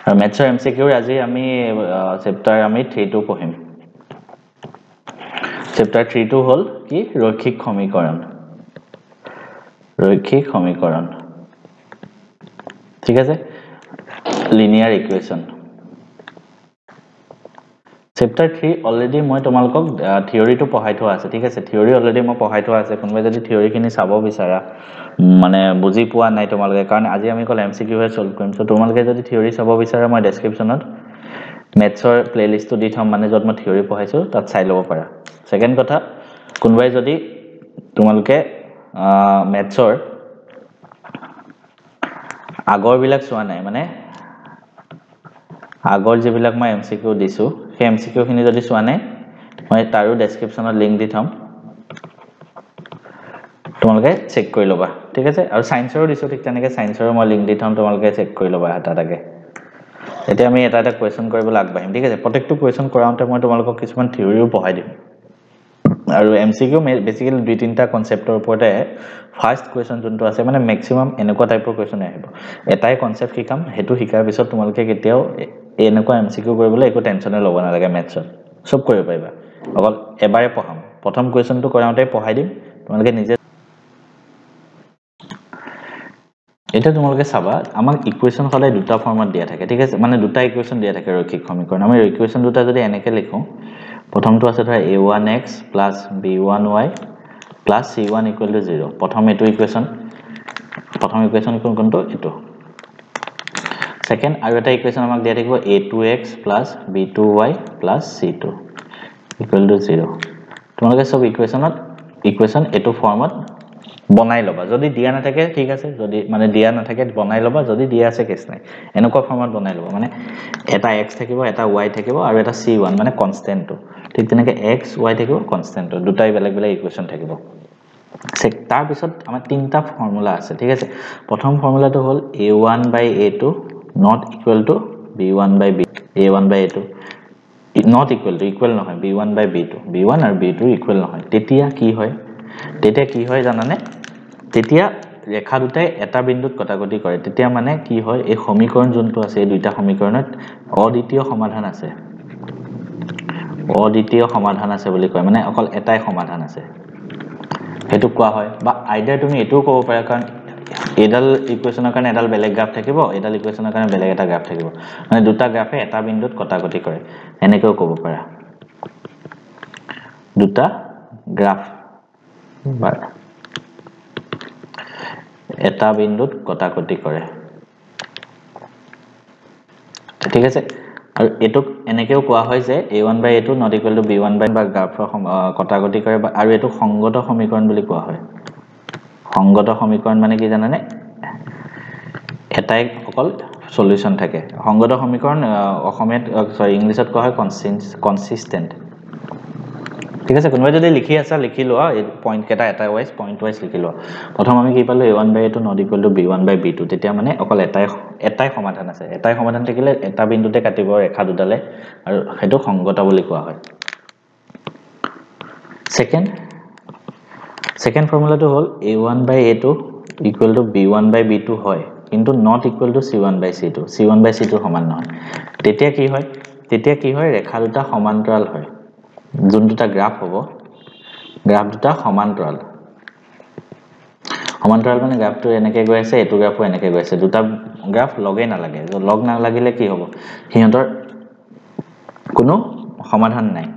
আৰু মেথছৰ এমসিকিউ আজি আমি চেপ্টাৰ আমি 3 পঢ়িম চেপ্টাৰ 3 হল কি ৰৈখিক সমীকৰণ ঠিক আছে লিনিয়াৰ ইকুৱেশ্যন চেপ্টাৰ 3 অলৰেডি মই তোমালোকক থিওৰিটো পঢ়াই থোৱা আছে ঠিক আছে থিওৰি অলৰেডি মই পঢ়াই থোৱা আছে কোনোবাই যদি থিওৰিখিনি চাব বিচাৰা মানে বুজি পোৱা নাই তোমালোকে কাৰণ আজি আমি কল এমসিকিউ হে সলভ কৰিম সো তোমালোকে যদি থিওৰি চাব বিচাৰা মই ডেসক্ৰিপচনত মেথছৰ প্লেলিষ্টটো দি থম মানে যত মই থিওৰি পঢ়াইছো তাত চাই লব পাৰা সেকেন্ড কথা কোনোবাই যদি তোমালোকে মেথছৰ আগৰ বিলাক চোৱা নাই মানে আগৰ যিবিলাক মই এমসিকিউ দিছো সেই এমসিকিউ খিনি যদি চোৱা নাই মই তাৰো ডেসক্ৰিপচনত লিংক দি থম তোমালোকে চেক কৰি লবা ঠিক আছে আৰু সায়েন্সৰো দিছো ঠিক তেনেকে সায়েন্সৰো মই লিংক দি থম তোমালোকে চেক কৰি লবা হাতাটাকে এতিয়া আমি এটা কোৱেশ্চন কৰিবলৈ আগবাঢ়িম ঠিক আছে প্ৰত্যেকটো কোৱেশ্চন কৰাওঁতে মই তোমালোকক কিছুমান থিওৰিও পঢ়াই দিম আৰু এমসিকিউ বেসিক্যালি দুই তিনটা কনসেপ্টৰ ওপৰতে ফাৰ্স্ট কোৱেশ্চন যোনটো আছে মানে ম্যাক্সিমাম এনেকুৱা টাইপৰ কোৱেশ্চন আহিব এটাই কনসেপ্ট শিকাম হেতু শিকাৰ পিছত তোমালোকে কেতিয়াও এনেকুৱা এমসিকিউ কৰিবলৈ একো টেনচনে ল'ব নালাগে মেথছত সব কৰিব পাৰিবা অকল এবাৰে পঢ়াম প্ৰথম কোৱেশ্চনটো কৰাওঁতে পঢ়াই দিম তোমালোকে নিজে এটা তোমালোকে চাবা আমাক ইকুৱেশ্যন সদায় দুটা ফৰ্মত দিয়া থাকে ঠিক আছে মানে দুটা ইকুৱেশ্যন দিয়া থাকে ৰৈখিক সমীকৰণ আমি ইকুৱেশ্যন দুটা যদি এনেকে লিখো প্ৰথমটো আছে ধৰা a1x + b1y + c1 = 0 প্ৰথম এটো ইকুৱেশ্যন কোনটো এটো সেকেন্ড আৰু এটা ইকুৱেশ্যন আমাক দিয়া থাকিব a2x + b2y + c2 = 0 তোমালোকে সব ইকুৱেশ্যন এটো ফৰ্মত বনাই লবা যদি দিয়া না থাকে ঠিক আছে যদি মানে দিয়া না থাকে বনাই লবা যদি দিয়া আছে কেছ নাই এনেকুৱা ফৰ্মত বনাই লবা মানে এটা x থাকিব এটা y থাকিব আৰু এটা c1 মানে কনস্ট্যান্টটো ঠিক তেনেকে x y থাকিব কনস্ট্যান্টটো দুটাই বেলেগ বেলেগ ইকুৱেশ্যন থাকিব তাৰ পিছত আমাৰ তিনটা ফৰ্মুলা আছে ঠিক আছে প্ৰথম ফৰ্মুলাটো হ'ল a1/a2 not equal to b1/b a1/a2 not equal নহয় b1/b2 b1 আৰু b2 ইকুৱেল নহয় তেতিয়া কি হয় জানানে তেতিয়া ৰেখা দুটাই এটা বিন্দুত কটাকটি কৰে তেতিয়া মানে কি হয় এই সমীকৰণ যোনটো আছে এই দুইটা সমীকৰণত অদ্বিতীয় সমাধান আছে বুলি কয় মানে অকল এটাই সমাধান আছে হেতু কোৱা হয় বা আইদাৰ তুমি এটো ক'ব পাৰা কাৰণ এডাল ইকুৱেশ্যনৰ কাৰণে এডাল বেলেগ গ্ৰাফ থাকিব এডাল ইকুৱেশ্যনৰ কাৰণে বেলেগ এটা গ্ৰাফ থাকিব মানে দুটা গ্ৰাফে এটা বিন্দুত কটাকটি কৰে এনেকৈ ক'ব পাৰা দুটা গ্ৰাফ বা এটা বিন্দুত কটাকটি কৰে ঠিক আছে আৰু এটোক এনেকেও কোৱা হয় যে a1/a2 not equal to b1/b বা গ্ৰাফৰ কটাকটি কৰে আৰু এটো সংগত সমীকৰণ বুলি কোৱা হয় সংগত সমীকৰণ মানে কি জানানে এটাই অকল সলিউশন থাকে সংগত সমীকৰণ অসমীয়াত ইংলিছত কোৱা হয় কনসিস্টেন্ট ঠিক আছে কোনোবাই যদি লিখি আছে লিখি লোৱা এই পইণ্ট কেটা এটা পইণ্ট ওয়াইজ লিখি লোৱা প্ৰথম আমি কি পালো a1/a2 not equal to b1/b2 তেতিয়া মানে অকল এটাই সমাধান আছে এটাই সমাধান থাকিলে এটা বিন্দুতে কাটিব ৰেখা দুডালে আৰু হেতু সংগত বুলি কোৱা হয় সেকেন্ড ফৰ্মুলাটো হ'ল a1/a2 equal to b1/b2 হয় কিন্তু not equal to c1/c2 c1/c2 সমান নহয় তেতিয়া কি হয় ৰেখা দুটা সমান্তৰাল হয় যোন দুটা গ্ৰাফ হ'ব গ্ৰাফ দুটা সমান্তৰাল মানে গ্ৰাফটো এনেকৈ গৈ আছে এটো গ্ৰাফো এনেকৈ গৈ আছে দুটা গ্ৰাফ লগে নালাগে লগ নালাগিলে কি হ'ব হিহঁতৰ কোনো সমাধান নাই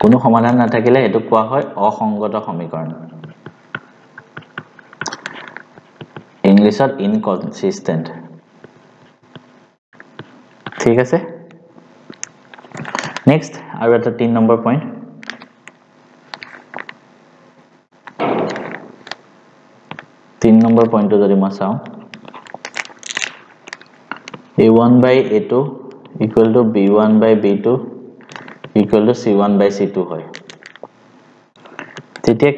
কোনো সমাধান নাথাকিলে এটো কোৱা হয় অসংগত সমীকৰণ ইংলিছত ইনকনসিস্টেন্ট ঠিক আছে নেক্সট আৰু এটা 3 নম্বৰ পইণ্ট যদি মই চাও a1/a2 equal to b1/b2 equal to c1/c2 হয় তেতিয়া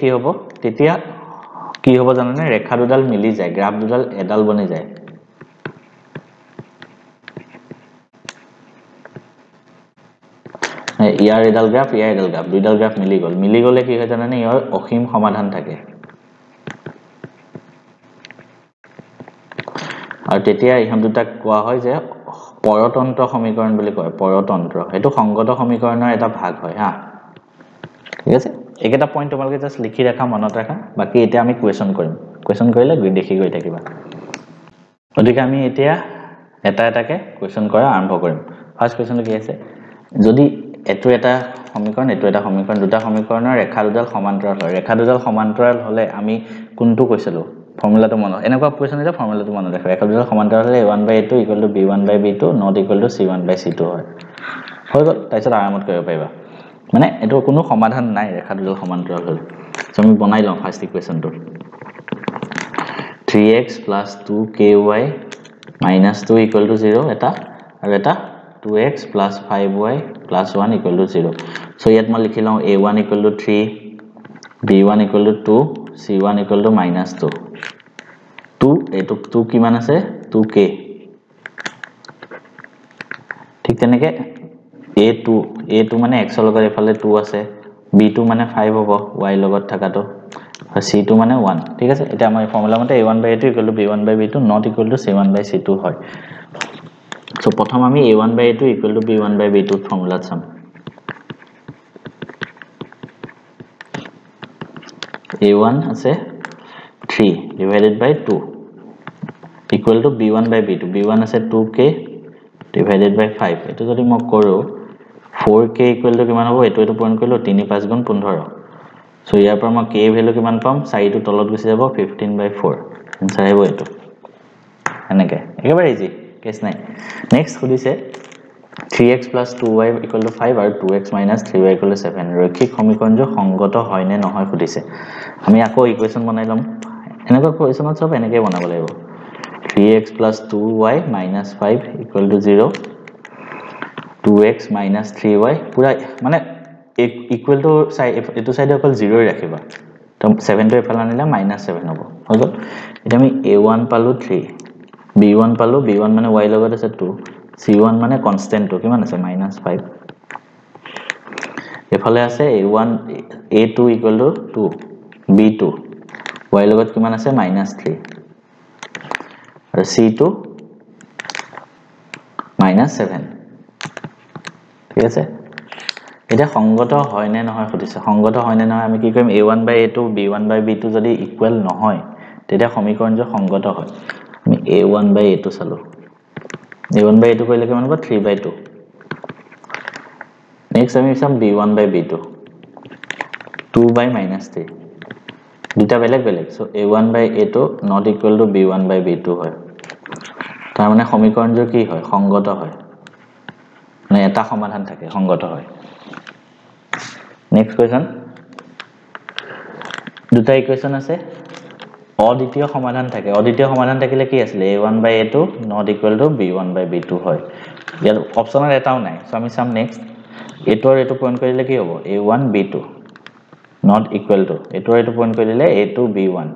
কি হ'ব জানানে ৰেখা দুডাল মিলি যায় গ্ৰাফ দুডাল এডাল বনি যায় ইয়াৰ এডাল গ্ৰাফ দুইডাল গ্ৰাফ মিলি গলে কি হয় জানানে ইয়াৰ অসীম সমাধান থাকে আৰু তেতিয়া ইহত দুটাক কোৱা হয় যে পৰতন্ত্ৰ সমীকৰণ বুলি কয় পৰতন্ত্ৰ এটো সংগত সমীকৰণৰ এটা ভাগ হয় হা ঠিক আছে একেটা পইণ্ট তোমালোকে জাস্ট লিখি ৰাখা মনত ৰাখা বাকি এতিয়া আমি কোৱেশ্চন কৰিম কোৱেশ্চন কৰিলে দেখি গৈ থাকিবা অধিক আমি এতিয়া এটা এটাকে কোৱেশ্চন কৰা আৰম্ভ কৰিম ফাৰ্স্ট কোৱেশ্চন কি আছে যদি এটো এটা সমীকৰণ দুটা সমীকৰণৰ ৰেখা দুডাল সমান্তৰাল হয় ৰেখা দুডাল সমান্তৰাল হলে আমি কোনটো কৈছিলো ফৰ্মুলাটো মনত এনেকুৱা কোৱেশ্চন এটা ফৰ্মুলাটো মনত ৰাখা ৰেখা দুডাল সমান্তৰাল হলে a1/a2 = b1/b2 not equal to c1/c2 হয় হৈ গল তাৰপিছত আৰামত কৰিব পাৰিবা মানে এটো কোনো সমাধান নাই ৰেখা দুডাল সমান্তৰাল হলে আমি বনাই লওঁ ফাৰ্স্ট ইকুৱেশনটো 3x + 2ky - 2 = 0 এটা আৰু এটা 2x + 5y + 1 = 0 সো ইয়াত মই লিখি লওঁ a1 = 3 b1 = 2 c1 = -2 2 এটো 2 কিমান আছে 2k ঠিক তেনেকে a2 মানে x লগত এফালে 2 আছে b2 মানে 5 হ'ব y লগত থাকাটো c2 মানে 1 ঠিক আছে এটা আমাৰ ফৰ্মুলা মতে a1/a2 = b1/b2 not equal to c1/c2 হয় সো প্ৰথম আমি a1/a2 = b1/b2 ফৰ্মুলা চাম a1 আছে 3 / 2 equal to b1/b2 b1 আছে 2k / 5 এটো যদি মই কৰো 4k = কিমান হ'ব এটো পূৰণ কৰিলো 3 5 গুণ 15 সো ইয়াৰ পৰা মই k ভ্যালু কিমান পাম 4 টো তলত গুচি যাব 15/4 আনসাৰ হ'ব এটো এনেকে একেবাৰে ইজি কেছ নাই নেক্সট খুদিছে 3x + 2y = 5 আৰু 2x - 3y = 7 ৰৈখিক সমীকৰণটো সংগত হয় নে নহয় খুদিছে আমি আকৌ ইকুৱেশন বনাই লম এনেকুৱা কোৱেশনত সব এনেকৈ বনাব লাগিব 3x + 2y - 5 = 0 2x - 3y পুৰা মানে ইকুৱেল টু এটো সাইডে অকল 0 ৰাখিবা তো 7 টো এফালে আনিলে -7 হ'ব হৈ গল এতিয়া আমি a1 পালো 3 b1 পালো b1 মানে y লগত আছে 2 c1 মানে কনস্ট্যান্ট তো কিমান আছে -5 এফালে আছে a2 = 2 b2 y লগত কিমান আছে -3 আৰু c2 -7 ঠিক আছে এটা সংগত হয় নে নহয় খুদিছে সংগত হয় নে নহয় আমি কি কৰিম a1/a2 b1/b2 যদি ইকুৱেল নহয় তেতিয়া সমীকৰণটো সংগত হয় আমি a1/a2 চালো a1/a2 কৰিলে কিমান হ'ব 3/2 নেক্সট আমি চাম b1/b2 2/-3 দুটা বেলেগ so a1/a2 not equal to b1/b2 হয় তাৰ মানে সমীকৰণটো কি হয় সংগত হয় মানে এটা সমাধান থাকে সংগত হয় নেক্সট কোৱেশ্চন দুটা ইকুৱেশন আছে অদ্বিতীয় সমাধান থাকে অদ্বিতীয় সমাধান থাকিলে কি আছিল a1/a2 not equal to b1/b2 হয় ইয়াৰ অপচনৰ এটাও নাই সো আমি চাম নেক্সট এটো আৰু এটো পইণ্ট কৰিলে কি হ'ব a1 b2 not equal to এটো আৰু এটো পইণ্ট কৰিলে a2 b1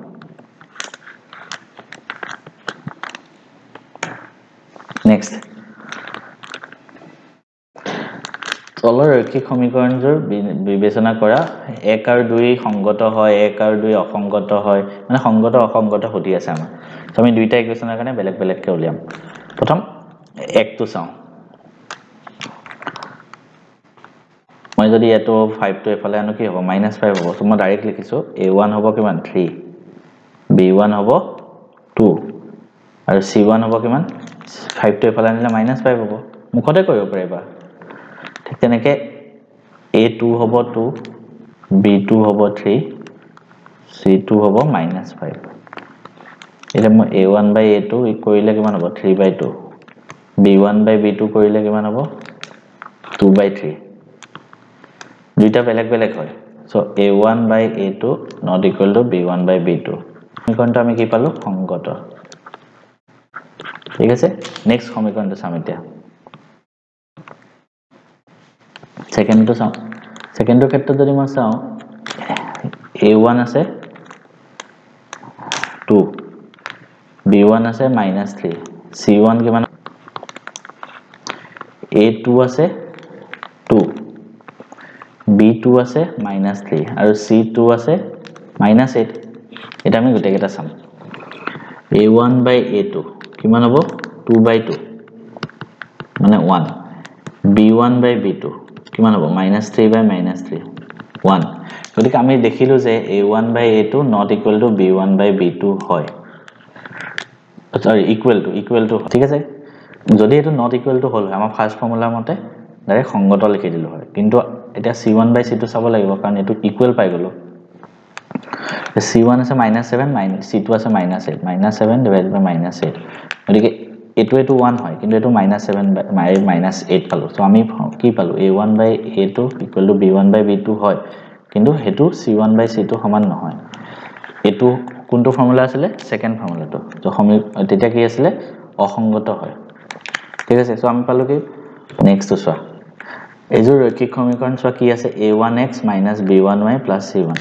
নেক্সট তলৰ ৰৈখিক সমীকৰণবোৰ বিবেচনা কৰা 1 আৰু 2 সংগত হয় 1 আৰু 2 অসংগত হয় মানে সংগত অসংগত হতি আছে আমাৰ সো আমি দুইটা ইকুৱেশনৰ কাৰণে বেলেগ কে উলিয়াম প্ৰথম 1 টো চাও মই যদি এটো 5 টো এফালে আনো কি হ'ব -5 হ'ব সো মই ডাইৰেক্ট লিখিছো a1 হ'ব কিমান 3 b1 হ'ব 2 আৰু c1 হ'ব কিমান 5 টো এফালে আনিলে -5 হ'ব মুখতে কৰিব পাৰিবা ঠিক তেনেকে a2 হ'ব 2 b2 হ'ব 3 c2 হ'ব -5 এটা মই a1/a2 কৰিলে কিমান হ'ব 3/2 b1/b2 কৰিলে কিমান হ'ব 2/3 দুইটা বেলেগ হয় so a1/a2 not equal to b1/b2 সমীকৰণটো আমি কি পালো সংগত ঠিক আছে নেক্সট সমীকৰণটো চাম এতিয়া সেকেন্ডটো চাও সেকেন্ডৰ ক্ষেত্ৰত যদি মই চাও a1 আছে 2 b1 আছে -3 c1 কিমান a2 আছে 2 আছে -3 আৰু c2 আছে -8 এটা আমি গুটেই কেটা চাম a1 by a2 কিমান হ'ব 2/2 মানে 1 b1 by b2 কিমান হ'ব -3 by -3 1 গতিকে আমি দেখিলো যে a1 by a2 not equal to b1 by b2 হয় sorry equal to ঠিক আছে যদি এটো not equal to হল আমাৰ ফাৰ্স্ট ফৰ্মুলা মতে ডাইৰেক্ট সংগত লিখি দিলো হয় কিন্তু এটা c1 by c2 চাব লাগিব কাৰণ এটো ইকুৱেল পাই গলো c1 আছে -7 c2 আছে -8 -7 divided by -8 গতিকে এটো 1 হয় কিন্তু এটো -7 by -8 পালো সো আমি কি পালো a1 by a2 equal to b1 by b2 হয় কিন্তু হেতু c1 by c2 সমান নহয় এটো কোনটো ফৰ্মুলা আছিল সেকেন্ড ফৰ্মুলাটো তো তেতিয়া কি আছিল অসংগত হয় ঠিক আছে সো আমি পালো কি নেক্সট তো চোৱা এজোৰ ৰৈখিক সমীকৰণ চোৱা কি আছে a1x - b1y + c1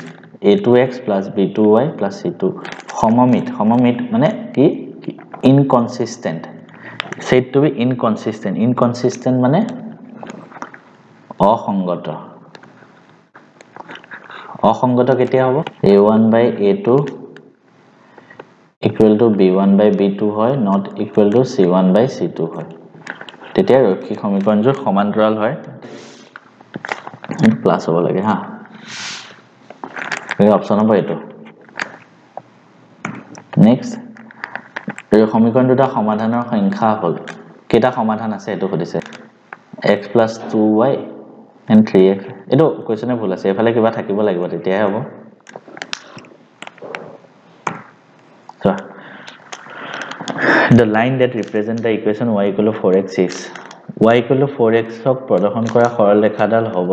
a2x + b2y + c2 সমমিত মানে কি inconsistent said to be inconsistent মানে অসংগত কেতিয়া হ'ব a1 by a2 equal to b1 by b2 হয় not equal to c1 by c2 হয় তেতিয়া ৰৈখিক সমীকৰণবোৰ সমান্তৰাল হয় প্লাস হ'ব লাগে হা এই অপচন হ'ব এটো নেক্সট এই সমীকৰণ দুটা সমাধানৰ সংখ্যা হ'ল কেটা সমাধান আছে এটো সুধিছে x + 2y and 3x এটো কোৱেশ্চনে ভুল আছে এফালে কিবা থাকিব লাগিব তেতিয়াহে হ'ব so the line that represent the equation y = 4x is y = 4x ক প্ৰদৰ্শন কৰা সৰল ৰেখাডাল হ'ব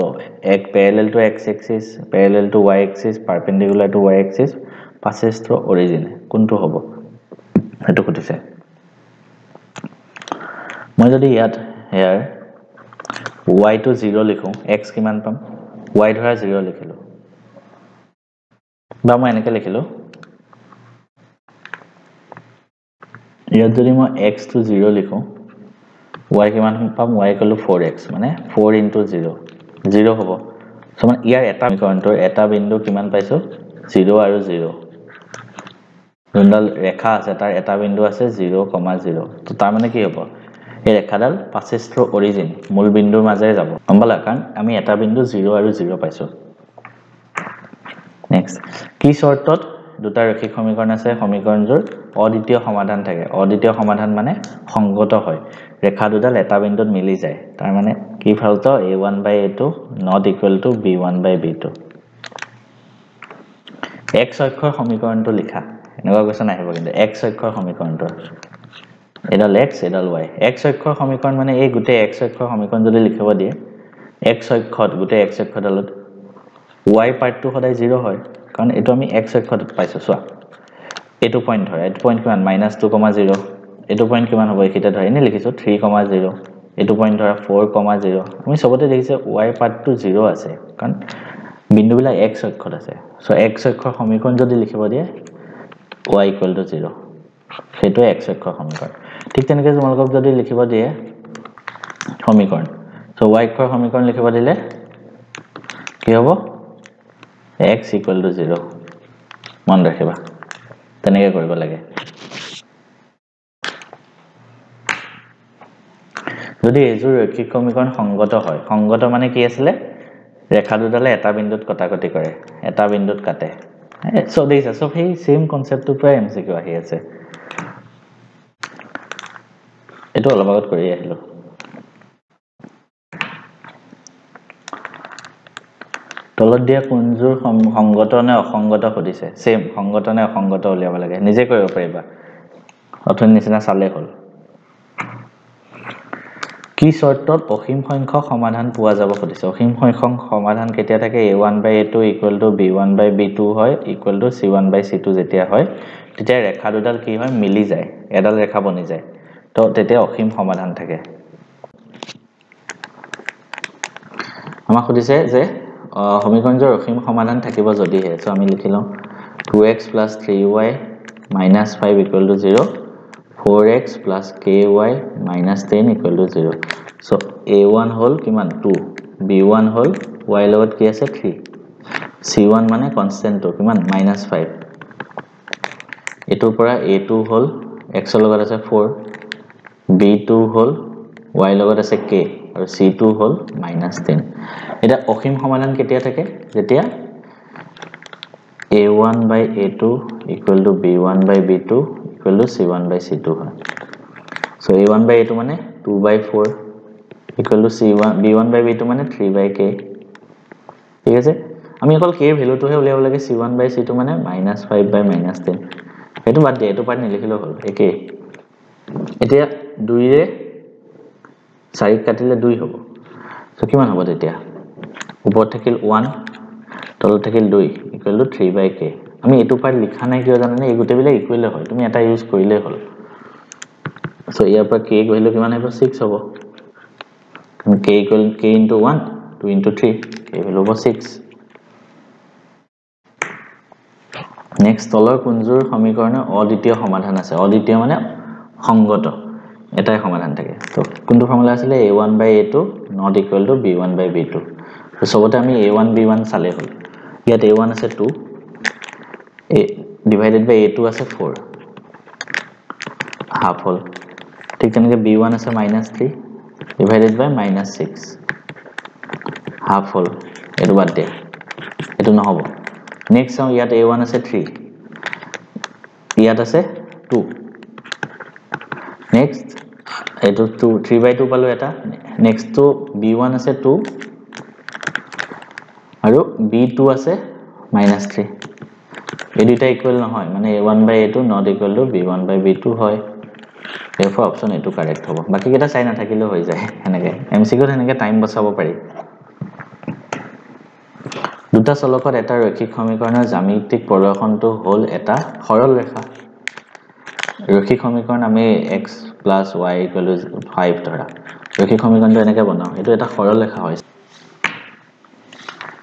এক parallel to x axis parallel to y axis perpendicular to y axis passes through origin কোনটো হ'ব এটো সুধিছে মই যদি ইয়াত here y to 0 লিখো x কিমান পাম y ধৰা 0 লিখিলো বা মই এনেকৈ লিখিলো ইয়াত যদি মই x to 0 লিখো y কিমান পাম y = 4x মানে 4 into 0 0 হ'ব সো মানে ইয়াৰ এটা সমীকৰণটোৰ এটা বিন্দু কিমান পাইছো 0 আৰু 0 যোনডাল ৰেখা আছে তাৰ এটা বিন্দু আছে 0, 0 তো তাৰ মানে কি হ'ব এই ৰেখাডাল passes through origin মূল বিন্দুৰ মাজেৰে যাব আমবালা কাৰণ আমি এটা বিন্দু 0 আৰু 0 পাইছো নেক্সট কি শৰ্তত দুটা ৰৈখিক সমীকৰণ আছে সমীকৰণবোৰ অদ্বিতীয় সমাধান থাকে অদ্বিতীয় সমাধান মানে সংগত হয় ৰেখা দুডাল এটা বিন্দুত মিলি যায় তাৰ মানে কি ফলত a1 by a2 not equal to b1 by b2 x অক্ষৰ সমীকৰণটো লিখা এনেকুৱা কোৱেশ্চন আহিব কিন্তু x অক্ষৰ সমীকৰণটো এডাল x এডাল y x অক্ষৰ সমীকৰণ মানে এই গুটে x অক্ষৰ সমীকৰণ যদি লিখিব দিয়ে x অক্ষত গুটে x অক্ষডালত y পাৰ্টটো সদায় 0 হয় কাৰণ এটো আমি x অক্ষত পাইছো চোৱা এটো পইণ্ট ধৰা এটো পইণ্ট কিমান -2, 0 এটো পইণ্ট কিমান হ'ব একিটা ধৰা এনে লিখিছো 3, 0 এটো পইণ্ট ধৰা 4, 0 আমি সবতে দেখিছে y পাৰ্টটো 0 আছে কাৰণ বিন্দুবিলাক x অক্ষত আছে সো x অক্ষৰ সমীকৰণ যদি লিখিব দিয়ে y = 0 হেতু x অক্ষৰ সমীকৰণ ঠিক তেনেকৈ তোমালোকক যদি লিখিব দিয়ে সমীকৰণ সো y অক্ষৰ সমীকৰণ লিখিব দিলে কি হ'ব x = 0 মন ৰাখিবা তেনেকৈ কৰিব লাগে যদি এজোৰ ৰৈখিক সমীকৰণ সংগত হয় সংগত মানে কি আছিল ৰেখা দুডালে এটা বিন্দুত কটাকটি কৰে এটা বিন্দুত কাটে সো দেখিছা সব সেই সেম কনসেপ্টটো প্ৰায় এমসিকিউ আহি আছে এটো অলপ আগত কৰি আহিলো তলত দিয়া কোনজোৰ সংগত নে অসংগত সুধিছে সেম সংগত নে অসংগত উলিয়াব লাগে নিজে কৰিব পাৰিবা অথনি নিচিনা চালে হ'ল কি শৰ্তত অসীম সংখ্যক সমাধান পোৱা যাব সুধিছে অসীম সংখ্যক সমাধান কেতিয়া থাকে a1 by a2 equal to b1 by b2 হয় equal to c1 by c2 যেতিয়া হয় তেতিয়া ৰেখা দুডাল কি হয় মিলি যায় এডাল ৰেখা বনি যায় তো তেতিয়া অসীম সমাধান থাকে আমাক সুধিছে যে সমীকৰণৰ অসীম সমাধান থাকিব যদিহে সো আমি লিখিলো 2x + 3y - 5 equal to 0 4x + ky - 10 equal to 0 so a1 হল কিমান 2 b1 হল y লগত কি আছে 3 c1 মানে কনস্ট্যান্ট তো কিমান -5 এটোৰ পৰা a2 হল x লগত আছে 4 b2 হল y লগত আছে k আৰু c2 হল -10 এটা অসীম সমাধান কেতিয়া থাকে যেতিয়া a1 by a2 equal to b1 by b2 equal to c1 by c2 হয় so a1 by a2 মানে 2 by 4 equal to c1 b1 by b2 মানে 3 by k ঠিক আছে আমি অকল k এর ভ্যালুটোহে উলিয়াব লাগে c1 by c2 মানে -5 by -10 এটো বাদ দিয়া এটো পাৰ্ট নিলিখিলো হল একে এতিয়া 2 ৰে 4 কাটিলে 2 হ'ব সো কিমান হ'ব তেতিয়া ওপৰত থাকিল 1 তলত থাকিল 2 ইকুৱেল টু 3 by k আমি এটো পাৰ্ট লিখা নাই কিয় জানানে এই গুটেবিলা ইকুৱেল হয় তুমি এটা ইউজ কৰিলে হল সো ইয়াৰ পৰা k ভ্যালু কিমান হ'ব 6 হ'ব k equal k into 1 2 into 3 k value হ'ব 6 নেক্সট তলৰ কুঞ্জুৰ সমীকৰণৰ অদ্বিতীয় সমাধান আছে অদ্বিতীয় মানে সংগত এটাই সমাধান থাকে তো কোনটো ফৰ্মুলা আছিল a1 by a2 not equal to b1 by b2 তো সবতে আমি a1 b1 চালে হল ইয়াত a1 আছে 2 a divided by a2 আছে 4 half হল ঠিক তেনেকে b1 আছে -3 divided by -6 half হল এটো বাদ দিয়া এটো নহব নেক্সট চাও ইয়াত a1 আছে 3 ইয়াত আছে 2 নেক্সট এটো 2 3 by 2 পালো এটা নেক্সট তো b1 আছে 2 আৰু b2 আছে -3 এই দুটা ইকুৱেল নহয় মানে a1 by a2 not equal to b1 by b2 হয় therefore option এটো কারেক্ট হ'ব বাকি কেটা চাই না থাকিলে হৈ যায় এনেকে এমসিকিউ এনেকে টাইম বচাব পাৰি দুটা চলকৰ এটা ৰৈখিক সমীকৰণৰ জ্যামিতিক প্ৰদৰ্শনটো হল এটা সৰল ৰেখা ৰৈখিক সমীকৰণ আমি x + y = 5 ধৰা ৰৈখিক সমীকৰণটো এনেকে বনাও এটো এটা সৰল ৰেখা হয়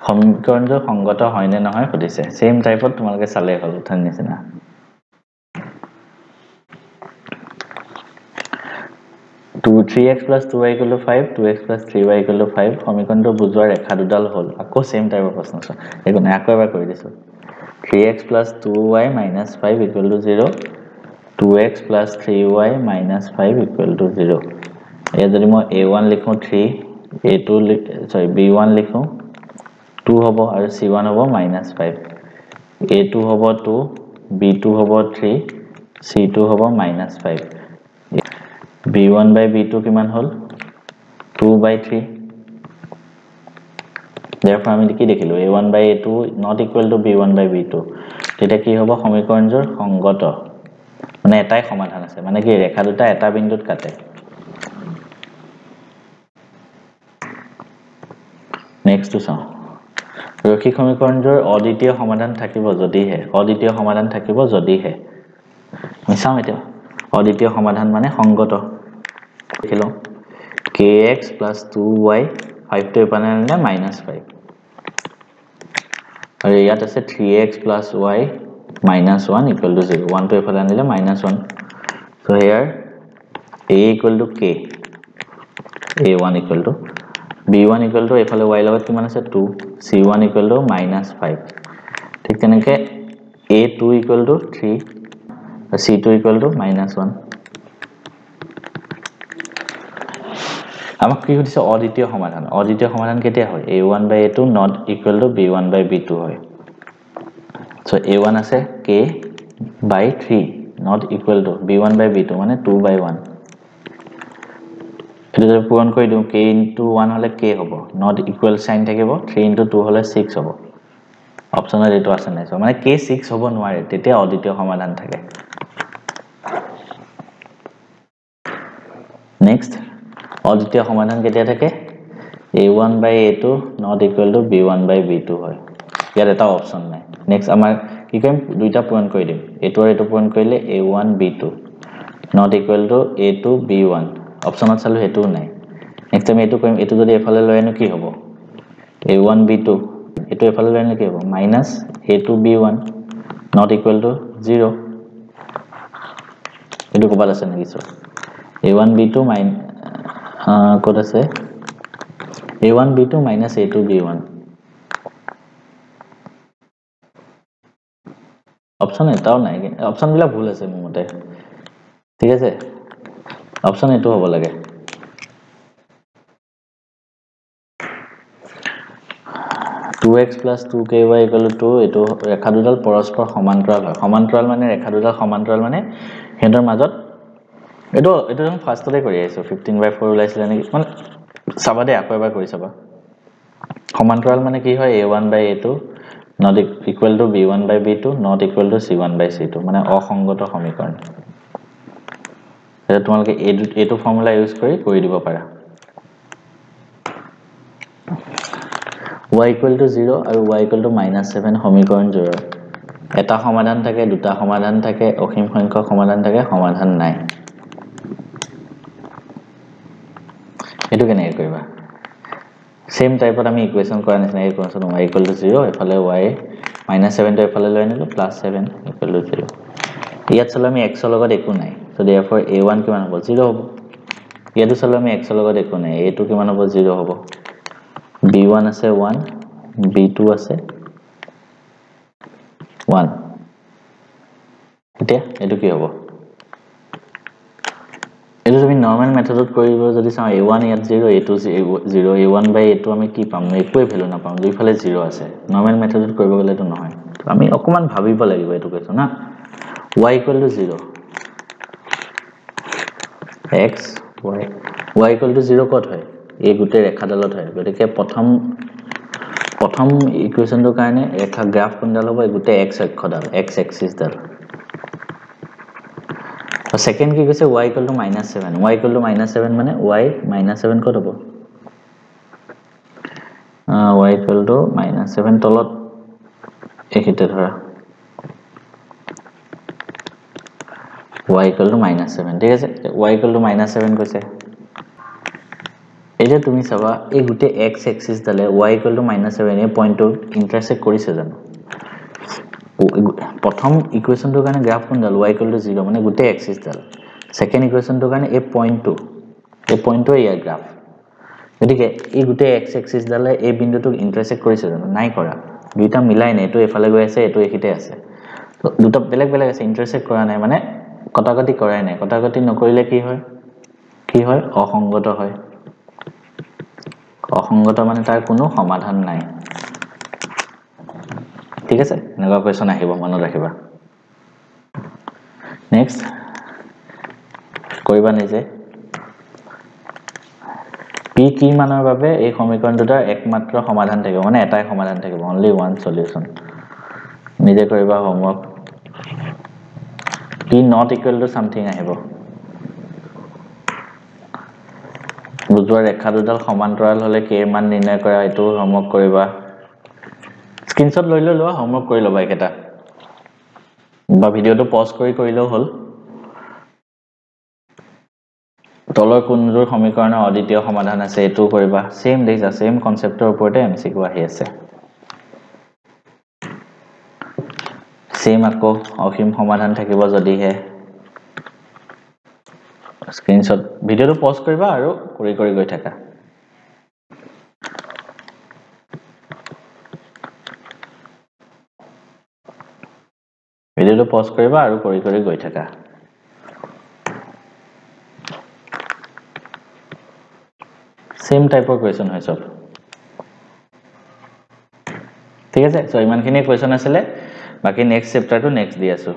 সমীকৰণটো সংগত হয় নে নহয় সুধিছে সেম টাইপত তোমালকে চালে হল উঠান নিচিনা 3x + 2y = 5 2x + 3y = 5 সমীকৰণটো বুজোৱাৰ ৰেখা দুডাল হল আকৌ সেম টাইপৰ প্ৰশ্ন আছে দেখো না আকৌ এবাৰ কৰি দিছো 3x + 2y - 5 = 0 2x + 3y - 5 = 0 এই যদি মই a1 লিখো 3 a2 b1 লিখো 2 হ'ব আৰু c1 হ'ব -5 a2 হ'ব 2 b2 হ'ব 3 c2 হ'ব -5 b1 by b2 কিমান হল 2 by 3 therefore আমি কি দেখিলো a1 by a2 not equal to b1 by b2 তেতিয়া কি হ'ব সমীকৰণজোৰ সংগত মানে এটাই সমাধান আছে মানে কি ৰেখা দুটা এটা বিন্দুত কাটে নেক্সট টু চাও ৰৈখিক সমীকৰণজোৰ অদ্বিতীয় সমাধান থাকিব যদিহে মিছাম এটা অদ্বিতীয় সমাধান মানে সংগত লিখিলো kx + 2y 5 to এপানে আনিলে -5 আৰু ইয়াত আছে 3x + y - 1 = 0 1 to এফালে আনিলে -1 so here a = k a1 = b1 = এফালে y লগত কিমান আছে 2 c1 = -5 ঠিক তেনেকে a2 = 3 আৰু c2 = -1 আমাক কি কৈছে অদ্বিতীয় সমাধান কেতিয়া হয় a1 by a2 not equal to b1 by b2 হয় so a1 আছে k by 3 not equal to b1 by b2 মানে 2 by 1 এটো যদি পূৰণ কৰি দিও k into 1 হলে k হ'ব not equal sign থাকিব 3 into 2 হলে 6 হ'ব অপচনত এটো আছে নাই মানে k 6 হ'ব নোৱাৰে তেতিয়া অদ্বিতীয় সমাধান থাকে নেক্সট অদ্বিতীয় সমাধান কেতিয়া থাকে a1 by a2 not equal to b1 by b2 হয় ইয়াত এটা অপচন নাই নেক্সট আমাৰ কি কৰিম দুইটা পূৰণ কৰি দিম এটো আৰু এটো পূৰণ কৰিলে a1 b2 not equal to a2 b1 অপচনত চালো হেতু নাই নেক্সট আমি এটো কৰিম এটো যদি এফালে লৈ আনো কি হ'ব a1 b2 এটো এফালে লৈ আনো কি হ'ব -a2 b1 not equal to 0 এটো কবাল আছে নেকি সো a1 b2 ক'ত আছে a1 b2 - a2 b1 option এটাও নাই অপশন বিলাক ভুল আছে মোৰ মতে ঠিক আছে অপশন এটো হ'ব লাগে 2x + 2ky = 2 এটো ৰেখা দুডাল পৰস্পৰ সমান্তৰাল হয় সমান্তৰাল মানে ৰেখা দুডাল সমান্তৰাল মানে হেতৰ মাজত এটো আমি ফাৰ্ষ্টতে কৰি আইছো 15/4 ওলাইছিল নেকি মানে চাবা দে আকৌ এবাৰ কৰি চাবা সমান্তৰাল মানে কি হয় a1/a2 not equal to b1/b2 not equal to c1/c2 মানে অসংগত সমীকৰণ এটা তোমালকে এটো ফৰ্মুলা ইউজ কৰি দিব পাৰা y = 0 আৰু y = -7 সমীকৰণ জোৰা এটা সমাধান থাকে দুটা সমাধান থাকে অসীম সংখ্যক সমাধান থাকে সমাধান নাই এটো কেনে কৰিবা সেম টাইপত আমি ইকুয়েশন কৰা নিচিনা ইকুয়েশন y = 0 এফালে y -7 টো এফালে লৈ আনিলো +7 = 0 ইয়াত চলে আমি x ৰ লগত একো নাই সো therefore a1 কিমান হ'ব 0 হ'ব ইয়াতো চলে আমি x ৰ লগত একো নাই a2 কিমান হ'ব 0 হ'ব b1 আছে 1 b2 আছে 1 এতিয়া এটো কি হ'ব এটো তুমি নরমাল মেথডত কৰিব যদি চাও a1 ইয়াত 0 a2 0 a1/a2 আমি কি পাম একোই ভ্যালু না পাম দুইফালে 0 আছে নরমাল মেথডত কৰিব গলে তো নহয় আমি অকমান ভাবিব লাগিব এটো কৈছো না y = 0 x y = 0 কত হয় এই গুটে ৰেখাডালত হয় গতিকে প্ৰথম ইকুয়েশনটোৰ কাৰণে ৰেখা গ্ৰাফ কোনডাল হ'ব গুটে x অক্ষডাল x এক্সিস ডাল তো সেকেন্ড কি কৈছে y = -7 y = -7 মানে y -7 কত হ'ব y = -7 তলত এখিতে ধৰা y = -7 ঠিক আছে y = -7 কৈছে এটা তুমি চাবা এই গুটে x এক্সিস ডালে y = -7 এই পইণ্টটো ইন্টাৰসেক্ট কৰিছে জানো প্ৰথম ইকুয়েশনটোৰ কাৰণে গ্ৰাফ কোনডাল y = 0 মানে গুটে এক্সিস ডাল সেকেন্ড ইকুয়েশনটোৰ কাৰণে এই পইণ্টটো ইয়াৰ গ্ৰাফ গতিকে এই গুটে x এক্সিস ডালে এই বিন্দুটোক ইন্টাৰসেক্ট কৰিছে জানো নাই কৰা দুইটা মিলাই নাই এটো এফালে গৈ আছে এটো এখিতে আছে তো দুটা বেলেগ বেলেগ আছে ইন্টাৰসেক্ট কৰা নাই মানে কটাকটি কৰাই নাই কটাকটি নকৰিলে কি হয় অসংগত হয় অসংগত মানে তাৰ কোনো সমাধান নাই ঠিক আছে এনেকুৱা কোৱেশ্চন আহিব মনত ৰাখিবা নেক্সট কৰিবা নিজে p কি মানৰ বাবে এই সমীকৰণটোৰ একমাত্ৰ সমাধান থাকিব মানে এটাই সমাধান থাকিব only one solution নিজে কৰিবা homework p not equal to something আহিব বুজোৱা ৰেখা দুডাল সমান্তৰাল হলে k মান নিৰ্ণয় কৰা এটো হোমৱৰ্ক কৰিবা স্ক্ৰিনশ্বট লৈ লোৱা হোমৱৰ্ক কৰি লবা একেটা বা ভিডিওটো পজ কৰিলেও হল তলৰ কোনজোৰ সমীকৰণৰ অদ্বিতীয় সমাধান আছে এটো কৰিবা সেম দেখিছা সেম কনসেপ্টৰ ওপৰতে এমসিকিউ আহি আছে সেম আকৌ অসীম সমাধান থাকিব যদিহে স্ক্ৰিনশ্বট ভিডিওটো পজ কৰিবা আৰু কৰি গৈ থাকা ভিডিওটো পজ কৰিবা আৰু কৰি গৈ থাকা সেম টাইপৰ কোৱেশ্চন হয় সব ঠিক আছে সো ইমানখিনি কোৱেশ্চন আছিল বাকি নেক্সট চেপ্টাৰটো নেক্সট দি আছো